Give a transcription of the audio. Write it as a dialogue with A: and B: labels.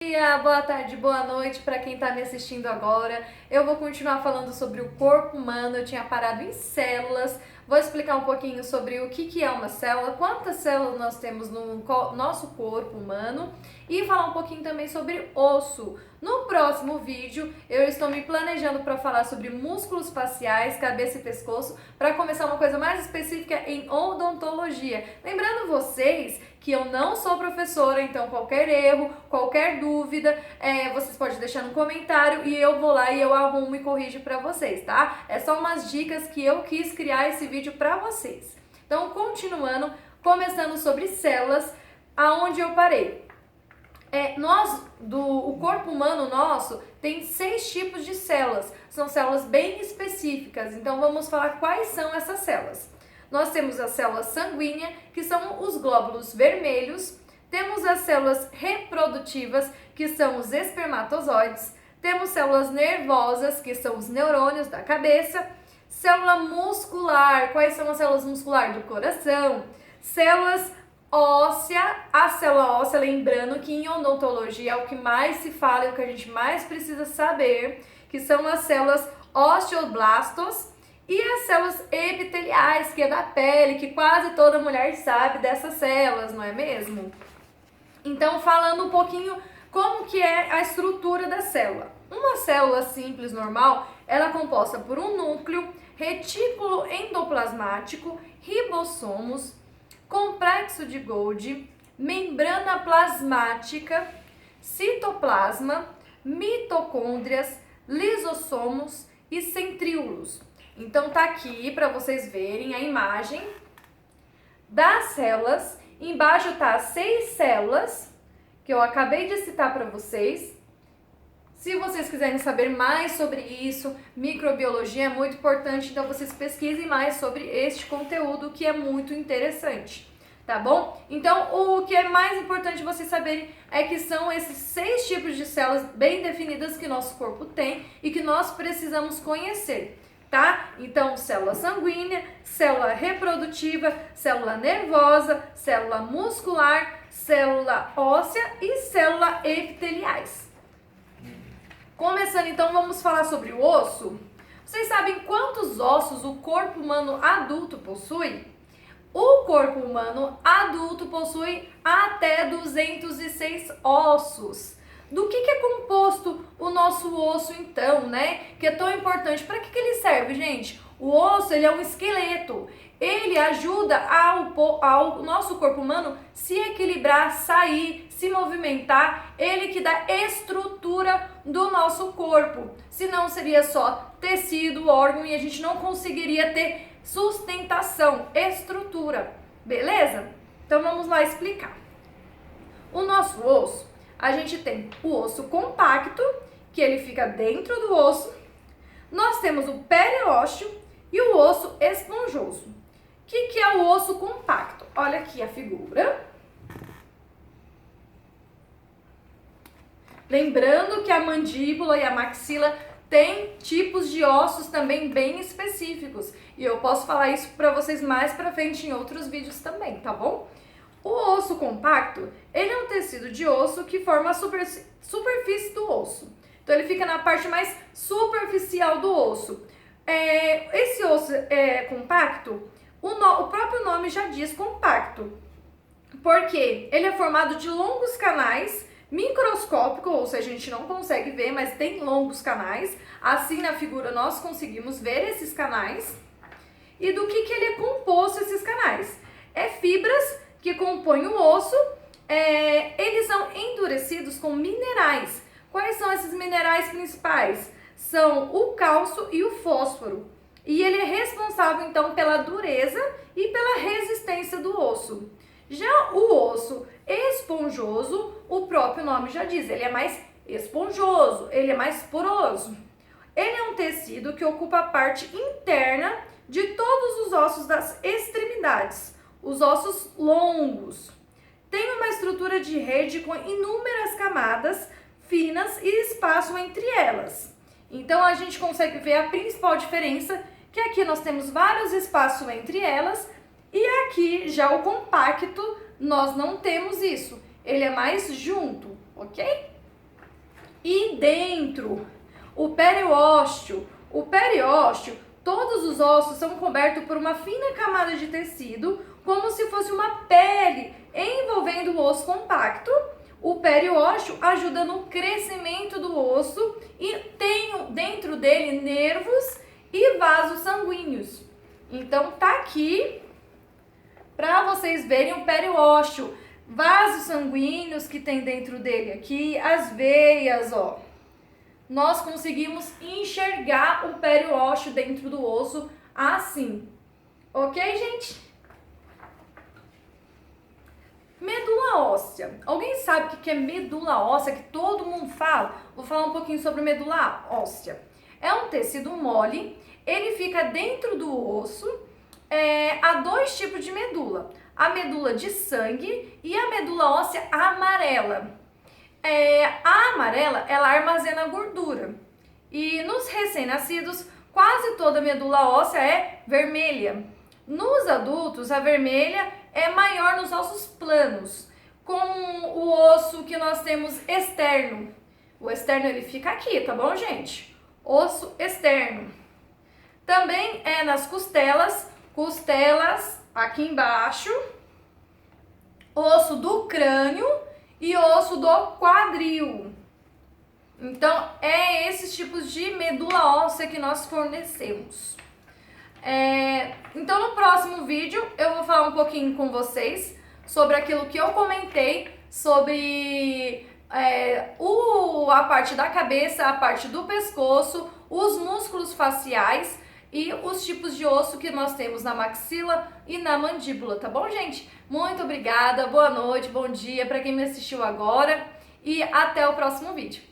A: Dia, boa tarde, boa noite para quem está me assistindo agora. Eu vou continuar falando sobre o corpo humano. Eu tinha parado em células. Vou explicar um pouquinho sobre o que é uma célula, quantas células nós temos no nosso corpo humano e falar um pouquinho também sobre osso. No próximo vídeo, eu estou me planejando para falar sobre músculos faciais, cabeça e pescoço, para começar uma coisa mais específica em odontologia. Lembrando vocês que eu não sou professora, então qualquer erro, qualquer dúvida, vocês podem deixar no comentário e eu vou lá e eu arrumo e corrijo para vocês, tá? É só umas dicas que eu quis criar esse vídeo para vocês. Então, continuando, começando sobre células, aonde eu parei. O corpo humano nosso tem 6 tipos de células, são células bem específicas, então vamos falar quais são essas células. Nós temos a célula sanguínea, que são os glóbulos vermelhos, temos as células reprodutivas, que são os espermatozoides, temos células nervosas, que são os neurônios da cabeça, célula muscular, quais são as células musculares do coração, células óssea, a célula óssea, lembrando que em odontologia é o que mais se fala e o que a gente mais precisa saber, que são as células osteoblastos e as células epiteliais, que é da pele, que quase toda mulher sabe dessas células, não é mesmo? Então, falando um pouquinho como que é a estrutura da célula. Uma célula simples, normal, ela é composta por um núcleo, retículo endoplasmático, ribossomos, complexo de Golgi, membrana plasmática, citoplasma, mitocôndrias, lisossomos e centríolos. Então tá aqui para vocês verem a imagem das células. Embaixo tá as 6 células que eu acabei de citar para vocês. Se vocês quiserem saber mais sobre isso, microbiologia é muito importante, então vocês pesquisem mais sobre este conteúdo que é muito interessante, tá bom? Então, o que é mais importante vocês saberem é que são esses 6 tipos de células bem definidas que nosso corpo tem e que nós precisamos conhecer, tá? Então, célula sanguínea, célula reprodutiva, célula nervosa, célula muscular, célula óssea e célula epiteliais. Começando então, vamos falar sobre o osso. Vocês sabem quantos ossos o corpo humano adulto possui? O corpo humano adulto possui até 206 ossos. Do que é composto o nosso osso então, né? Que é tão importante. Para que ele serve, gente? O osso, ele é um esqueleto. Ele ajuda ao nosso corpo humano se equilibrar, sair, se movimentar. Ele que dá estrutura do nosso corpo. Senão seria só tecido, órgão e a gente não conseguiria ter sustentação, estrutura. Beleza? Então vamos lá explicar. O nosso osso, a gente tem o osso compacto, que ele fica dentro do osso. Nós temos o periósteo e o osso esponjoso. O que é o osso compacto? Olha aqui a figura. Lembrando que a mandíbula e a maxila têm tipos de ossos também bem específicos. E eu posso falar isso para vocês mais para frente em outros vídeos também, tá bom? O osso compacto, ele é um tecido de osso que forma a superfície do osso. Então, ele fica na parte mais superficial do osso. Esse osso compacto, o próprio nome já diz compacto, porque ele é formado de longos canais microscópicos, ou seja, a gente não consegue ver, mas tem longos canais. Assim, na figura, nós conseguimos ver esses canais. E do que ele é composto, esses canais? Fibras que compõem o osso, eles são endurecidos com minerais. Quais são esses minerais principais? São o cálcio e o fósforo. E ele é responsável, então, pela dureza e pela resistência do osso. Já o osso esponjoso, o próprio nome já diz, ele é mais esponjoso, ele é mais poroso. Ele é um tecido que ocupa a parte interna de todos os ossos das extremidades, os ossos longos. Tem uma estrutura de rede com inúmeras camadas finas e espaço entre elas. Então, a gente consegue ver a principal diferença, que aqui nós temos vários espaços entre elas, e aqui já o compacto, nós não temos isso. Ele é mais junto, ok? E dentro, o periósteo. O periósteo, todos os ossos são cobertos por uma fina camada de tecido, como se fosse uma pele envolvendo o osso compacto. O periósteo ajuda no crescimento do osso e tem dentro dele nervos e vasos sanguíneos. Então tá aqui para vocês verem o periósteo, vasos sanguíneos que tem dentro dele aqui, as veias, ó. Nós conseguimos enxergar o periósteo dentro do osso assim. Ok, gente? Medula óssea. Alguém sabe o que é medula óssea, que todo mundo fala? Vou falar um pouquinho sobre medula óssea. É um tecido mole, ele fica dentro do osso. Há dois tipos de medula. A medula de sangue e a medula óssea amarela. A amarela, ela armazena gordura. E nos recém-nascidos, quase toda medula óssea é vermelha. Nos adultos, a vermelha é maior nos ossos planos, com o osso que nós temos externo. O externo ele fica aqui, tá bom, gente? Osso externo. Também é nas costelas aqui embaixo, osso do crânio e osso do quadril. Então, é esses tipos de medula óssea que nós fornecemos. Então, no próximo vídeo, eu vou falar um pouquinho com vocês sobre aquilo que eu comentei, sobre a parte da cabeça, a parte do pescoço, os músculos faciais e os tipos de osso que nós temos na maxila e na mandíbula, tá bom, gente? Muito obrigada, boa noite, bom dia para quem me assistiu agora e até o próximo vídeo.